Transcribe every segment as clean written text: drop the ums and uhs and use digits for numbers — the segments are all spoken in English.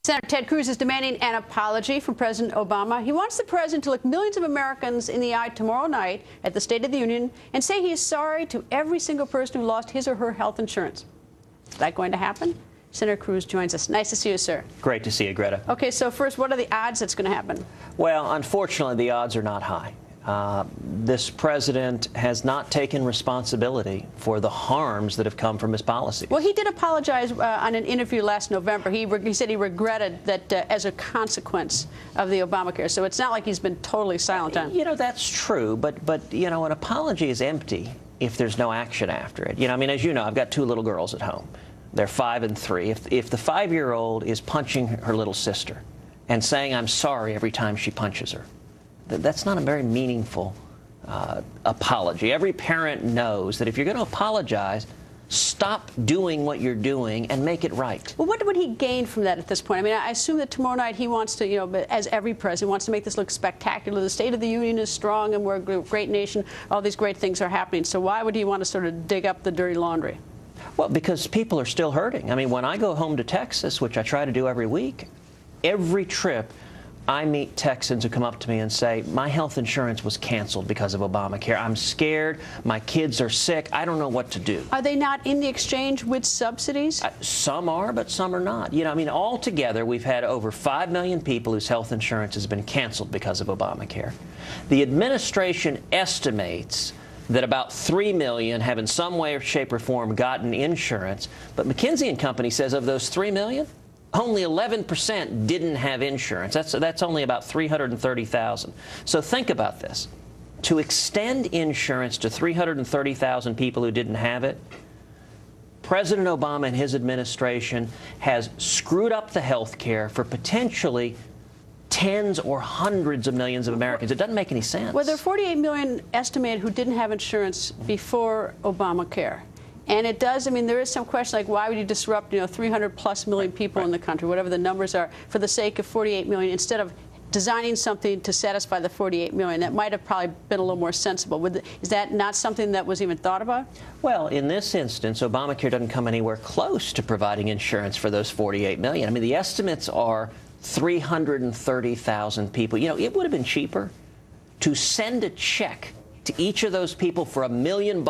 Senator Ted Cruz is demanding an apology from President Obama. He wants the president to look millions of Americans in the eye tomorrow night at the State of the Union and say he is sorry to every single person who lost his or her health insurance. Is that going to happen? Senator Cruz joins us. Nice to see you, sir. Great to see you, Greta. Okay, so first, what are the odds that's going to happen? Well, unfortunately, the odds are not high. This president has not taken responsibility for the harms that have come from his policies. Well, he did apologize on an interview last November. He said he regretted that as a consequence of the Obamacare. So it's not like he's been totally silent on it. You know, that's true, but you know, an apology is empty if there's no action after it. You know, I mean, as you know, I've got two little girls at home. They're 5 and 3. If the 5-year-old is punching her little sister and saying, "I'm sorry," every time she punches her, that's not a very meaningful apology. Every parent knows that if you're going to apologize, stop doing what you're doing and make it right. Well, what would he gain from that at this point? I mean, I assume that tomorrow night he wants to, you know, as every president wants to make this look spectacular. The State of the Union is strong and we're a great nation. All these great things are happening. So why would he want to sort of dig up the dirty laundry? Well, because people are still hurting. I mean, when I go home to Texas, which I try to do every week, every trip I meet Texans who come up to me and say, "My health insurance was canceled because of Obamacare. I'm scared. My kids are sick. I don't know what to do." Are they not in the exchange with subsidies? Some are, but some are not. You know, I mean, altogether, we've had over 5 million people whose health insurance has been canceled because of Obamacare. The administration estimates that about 3 million have in some way or shape or form gotten insurance. But McKinsey & Company says of those 3 million, only 11% didn't have insurance. That's only about 330,000. So think about this. To extend insurance to 330,000 people who didn't have it, President Obama and his administration has screwed up the health care for potentially tens or hundreds of millions of Americans. It doesn't make any sense. Well, there are 48 million estimated who didn't have insurance before Obamacare. And it does, I mean, there is some question like, why would you disrupt, you know, 300+ million people in the country, whatever the numbers are, for the sake of 48 million, instead of designing something to satisfy the 48 million? That might have probably been a little more sensible. Is that not something that was even thought about? Well, in this instance, Obamacare doesn't come anywhere close to providing insurance for those 48 million. I mean, the estimates are 330,000 people. You know, it would have been cheaper to send a check to each of those people for $1 million.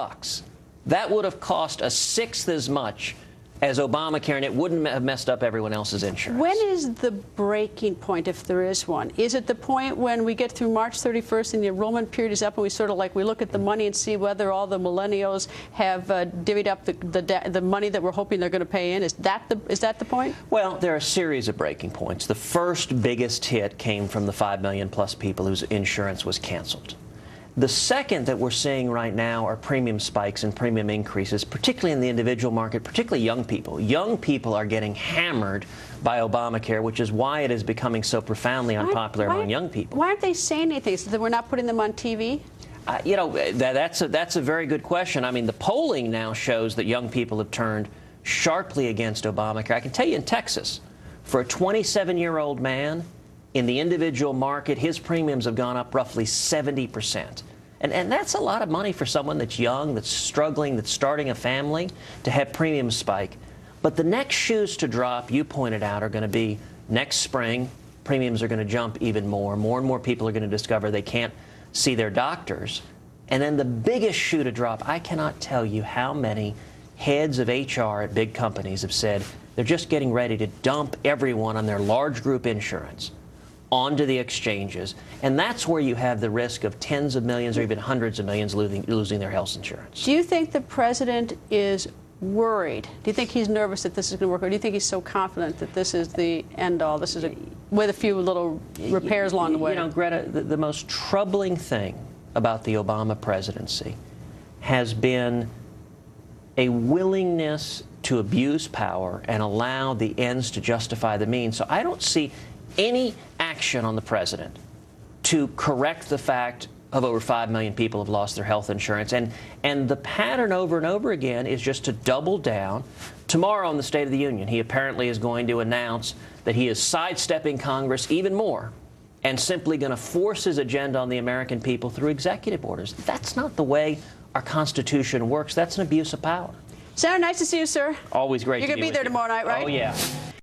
That would have cost a sixth as much as Obamacare, and it wouldn't have messed up everyone else's insurance. When is the breaking point, if there is one? Is it the point when we get through March 31st and the enrollment period is up and we sort of like, we look at the money and see whether all the millennials have divvied up the money that we're hoping they're going to pay in? Is that the point? Well, there are a series of breaking points. The first biggest hit came from the 5 million plus people whose insurance was canceled. The second that we're seeing right now are premium spikes and premium increases, particularly in the individual market, particularly young people. Young people are getting hammered by Obamacare, which is why it is becoming so profoundly unpopular among young people. Why aren't they saying anything? So that we're not putting them on TV? You know, that's a very good question. I mean, the polling now shows that young people have turned sharply against Obamacare. I can tell you in Texas, for a 27-year-old man, in the individual market, his premiums have gone up roughly 70%. And that's a lot of money for someone that's young, that's struggling, that's starting a family, to have premiums spike. But the next shoes to drop, you pointed out, are going to be next spring. Premiums are going to jump even more. More and more people are going to discover they can't see their doctors. And then the biggest shoe to drop, I cannot tell you how many heads of HR at big companies have said they're just getting ready to dump everyone on their large group insurance onto the exchanges, and that's where you have the risk of tens of millions or even hundreds of millions losing their health insurance. Do you think the president is worried? Do you think he's nervous that this is going to work, or do you think he's so confident that this is the end-all, this is with a few little repairs along the way? You know, Greta, the most troubling thing about the Obama presidency has been a willingness to abuse power and allow the ends to justify the means. So I don't see any action on the president to correct the fact of over 5 million people have lost their health insurance. And the pattern over and over again is just to double down. Tomorrow on the State of the Union, he apparently is going to announce that he is sidestepping Congress even more and simply going to force his agenda on the American people through executive orders. That's not the way our Constitution works. That's an abuse of power. Senator, nice to see you, sir. Always great to be with you. You're going to be there tomorrow night, right? Oh, yeah.